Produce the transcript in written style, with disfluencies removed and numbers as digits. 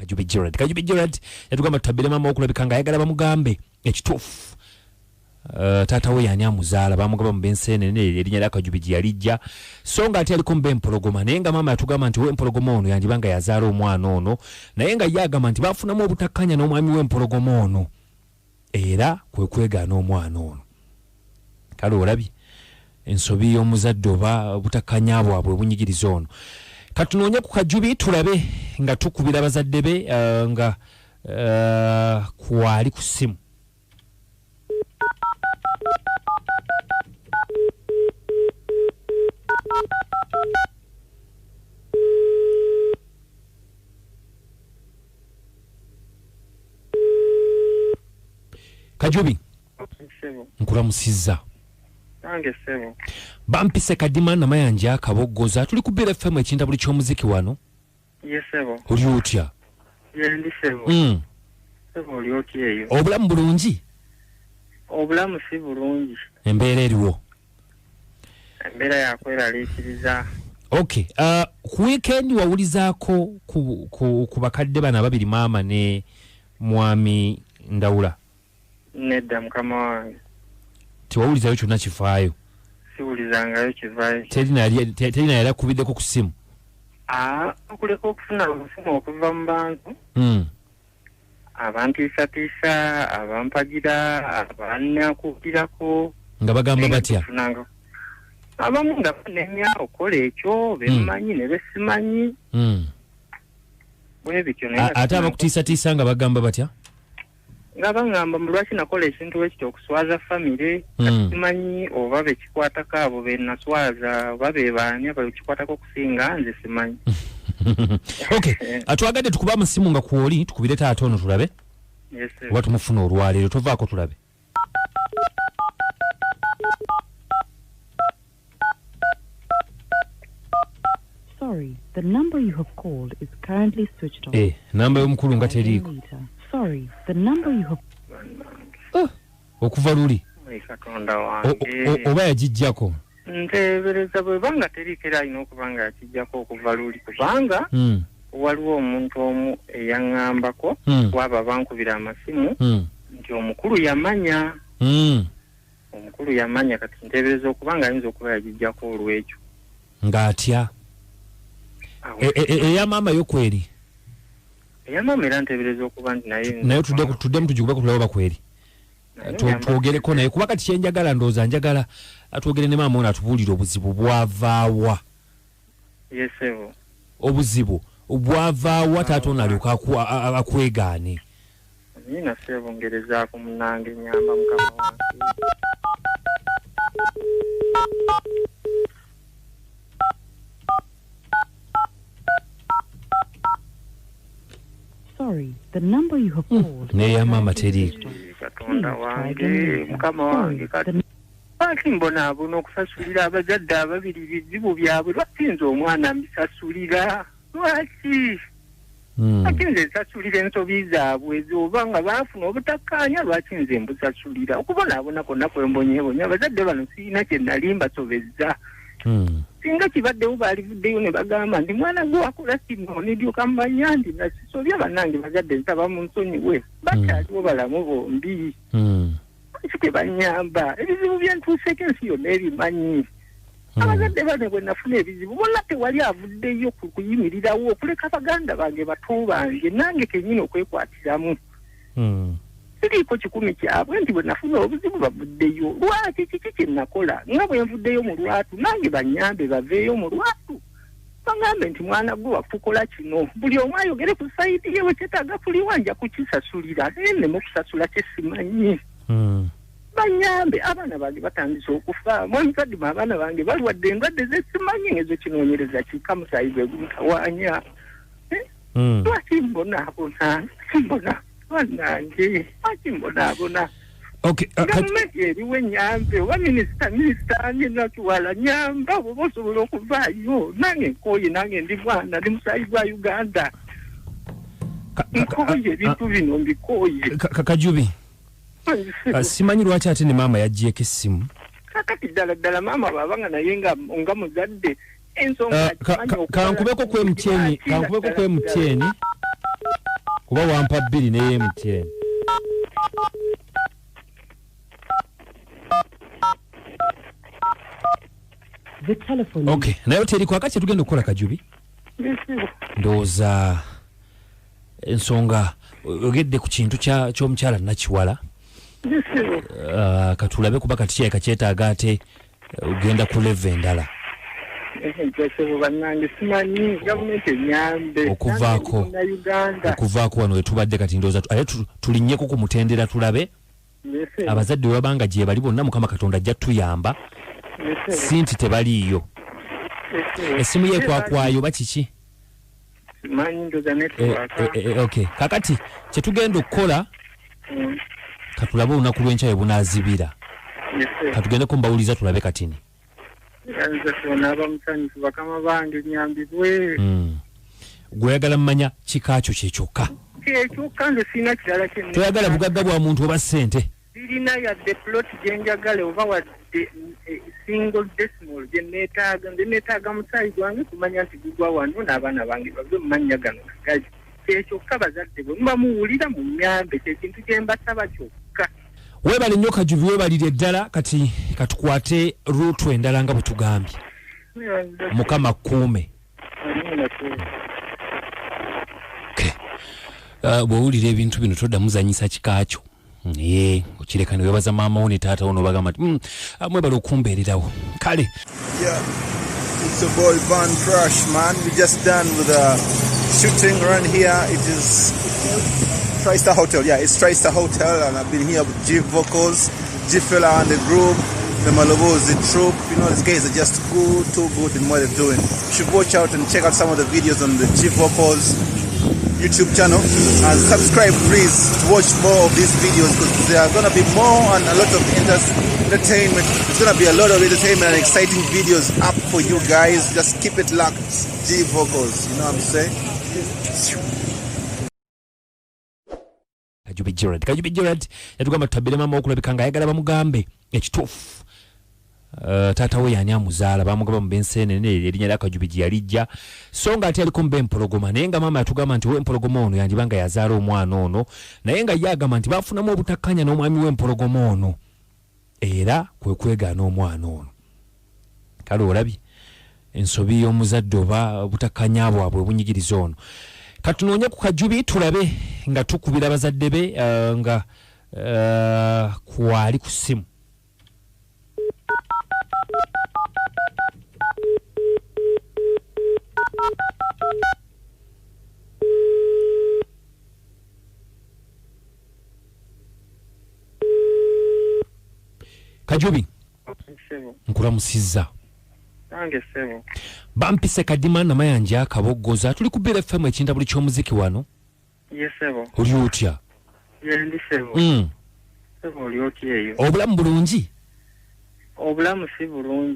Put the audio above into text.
Kajubi Gerard yatugamba tutabire mama okulabika nga ayagala bamugambe ekituufu taata we yani amuzaala bamugaba mu bensenene erinnya lya Kajubi yalijja so nga ate aliko mu bempologoma naye nga mama yatugamba nti wempologoma ono yandibanga yazaala omwana ono naye nga ye agamba nti bafunamu obutakkanya n'omwami wempologoma ono era kwe kwegaana omwana ono kale olabye ensobi y'omuzadde oba obutakkanya bwabwe obunyigiriza ono katunoonye ku Kajubi tulabe nga tukubira bazadde be nga kwali ku simu. Kajubi nkulamusizza nange sebo bampise kadima na mayanja akabogoza tuli ku Bira FM ekinta buli ky'omuziki wano yesebo oli otya yendi sebo sebo oli otya eyo obulamu bulungi obulamu si bulungi embeera eriwo embeera yakweraliikiriza okay ku weekend wawulizaako ku bakadde bana babiri maama ne mwami Ndawula nedda mukama wange tiwawulizayo kyonna kifaayo siwulizangayo kivaayo terina yali akubiddeko ku simu okuleka okufuna obusimu okuva mu bantu abantiisatiisa abampagira abannakuutirako nga bagamba batya abamu nga banemya okola ekyo bemmanyi ne besimanyi bwe bityo ate abakutiisatiisa nga bagamba batya nga bangamba lwaki nakola ekintu ekyo okuswaza famire simanyi oba bekikwatako abo benaswaza oba bebaani abekikwatako okusinga nze simanyi okay atwagadde tukuba amasimu nga kwoli tukubire taata ono tulabe oba tumufuna olwaleero tovaako tulabe. Sorry, the number you have called is currently switched off. Namba y'omukulu nga teriiko. Sorry, the number you have okuva luli katonda wange oba yagijjako nteebereza bwe banga teriikera alina okubanga yakijjako okuva luli kubanga waliwo omuntu omu eyaŋŋambako waba bankubira amasimu nti omukulu yamanya kati nteebereza okubanga ayinza okuba yagijjako olw'ekyo ng'atya eyamaama yokweri eyamaama era nteebereza okuba nti naye tuddemu tugikubeko tulabe bakweri twogereko naye kuba kati kyenjagala ndowooza njagala atwogere ne maama ono atubuulire obuzibu bwavaawa yesebo obuzibu bwavaawa taata ono alyoka akwegaane nina sebo ngerezaako munange nyamba mukama wange Sorry, the number you have called. Ne mama teriiko. Katonda wange mukama wange kati mbona abono okusasulira abazadde ababiri bizibu byabwe lwakinze omwana mbisasulira lwaki akinze nsasulira ensobi zaabwe ezoba nga baafuna obutakkaanya lwakinze mbusasulira okubonaabona konna kwembonyebonya abazadde bano sirina kye nali mbasobezza singa kibaddewo baalivuddeyo ne bagamba nti mwana gwe wakola kino nidyoka mmanya nti nasisobya bannange bazadde nsaba mu nsonyiwe bakyaliwo balamu bombi lwaki tebanyamba ebizibu byentuuseeko ensi yonna ebimanyi abazadde bane bwe nafuna ebizibu bonna tewali avuddeyo ku kuyimirirawo okuleka baganda bange bato bange nange kennyini okwekwatiramu siriiko kikumi kyabwe nti bwe nafuna obuzibu bavuddeyo lwaki kiki kye nakola nga bwe nvuddeyo mu lwatu nange banyambe baveeyo mu lwatu bagambe nti mwana gwe wafukola kino buli omu ayogere ku sayidi ye wekyetaaga kuliwa nja kukisasulira naye nneme okusasula kyesimanyi banyambe abaana bange batandise okufa mwenzaddimu abaana bange balwadde endwadde zesimanyi ezo kinoonyereza kika musayi gwe gumutawaanya lwaki mbonaabona wanange lwaki mbonaabona gavumenti eriwo enyambe oba minisita nakiwala nyamba bwoba osobola okuvaayo nange nkooye nange ndi mwana ndi musayi gwa Uganda nkooye ebintu bino mbikooye Kajubi simanyi lwaki ate ne maama yaggyeko essimu kakati ddala maama baabanga naye nga muzadde ensonga kankubeko ku MTN kuba wampa 2 ne MTN. The telephone. Okay, nayo teri kwa kati tugenda okukola Kajubi. Ndoza ensonga ogedde ku kintu ky'omukyala Nakiwala. Katulabe kuba kati kyeka kyetaaga ate ogenda ku level endala. Okuvaako wano wetubadde kati ndowooza tulinnyeko ku mutendera tulabe abazadde webabanga gye bali bonna Mukama Katonda ajja tuyamba sinti tebaliiyo. Essimu yekwakwayo bakiki? Okay, kakati kyetugenda okukola katulabe olunaku lw'enkya bunaazibira katugendeko mbawuliza tulabe katini. Gweyagala mmanya kikakyo kyekyokka toyagala bugagga bwa muntu oba ssente sirina yadde plot gyenjagala oba wadde single decimal gyenneetaaga musaayi gwange kumanya nti gugwa wano n'abaana bange bave mumanya gano nagali kyekyokka bazadde bwe muba muwulira mu nyambe kyekintu kyembasaba kyokka. Weebale nnyo Kajubi, weebalire ddala. Kati katukwate ruutu endala nga bwe tugambye. Mukama kuume. Bw'owulira ebintu bino todda muzanyisa kikaakyo. Okireka ne weebaza maama wo ne taata wo n'obagamba nti mwebale okumbeererawo. Kale. Yeah, it's a boy Van Crush, man. We just done with a shooting around here. It is TriStar Hotel. Yeah, it's TriStar Hotel, and I've been here with G Vocals, G Fella and the group, the Malobos, the troop. You know, these guys are just good, too good in what they're doing. You should watch out and check out some of the videos on the G Vocals YouTube channel, and subscribe please to watch more of these videos, because there are gonna be more and a lot of entertainment. There's gonna be a lot of entertainment and exciting videos up for you guys. Just keep it locked. G Vocals, you know what I'm saying? Kajubi Gerard yatugamba tutabire mama okulabika nga ayagala bamugambe ekituufu. Taata we yani amuzaala bamugamba mu bensenene erinnya lya Kajubi gye yalijja, so nga ate aliko mu bempologoma, naye nga maama yatugamba nti w'empologoma ono yandibanga yazaala omwana ono, naye nga ye agamba nti baafunamu obutakkanya n'omwami w'empologoma ono era kwe kwegaana omwana ono. Kale olabye ensobi y'omuzadde oba obutakkanya bwabwe obunyigiriza ono. Katunoonye ku Kajubi tulabe nga tukubira abazadde be nga kwali ku ssimu. Kajubi nkulamusizza. Nange sebo. Bampise Kadima Namayanja Kabogoza, tuli ku Bira FM ekindabuli ky'omuziki wano. Yes sebo. Oli otya? Ndi sebo. Sebo oli otya eyo? Obulamu bulungi? Obulamu si bulungi.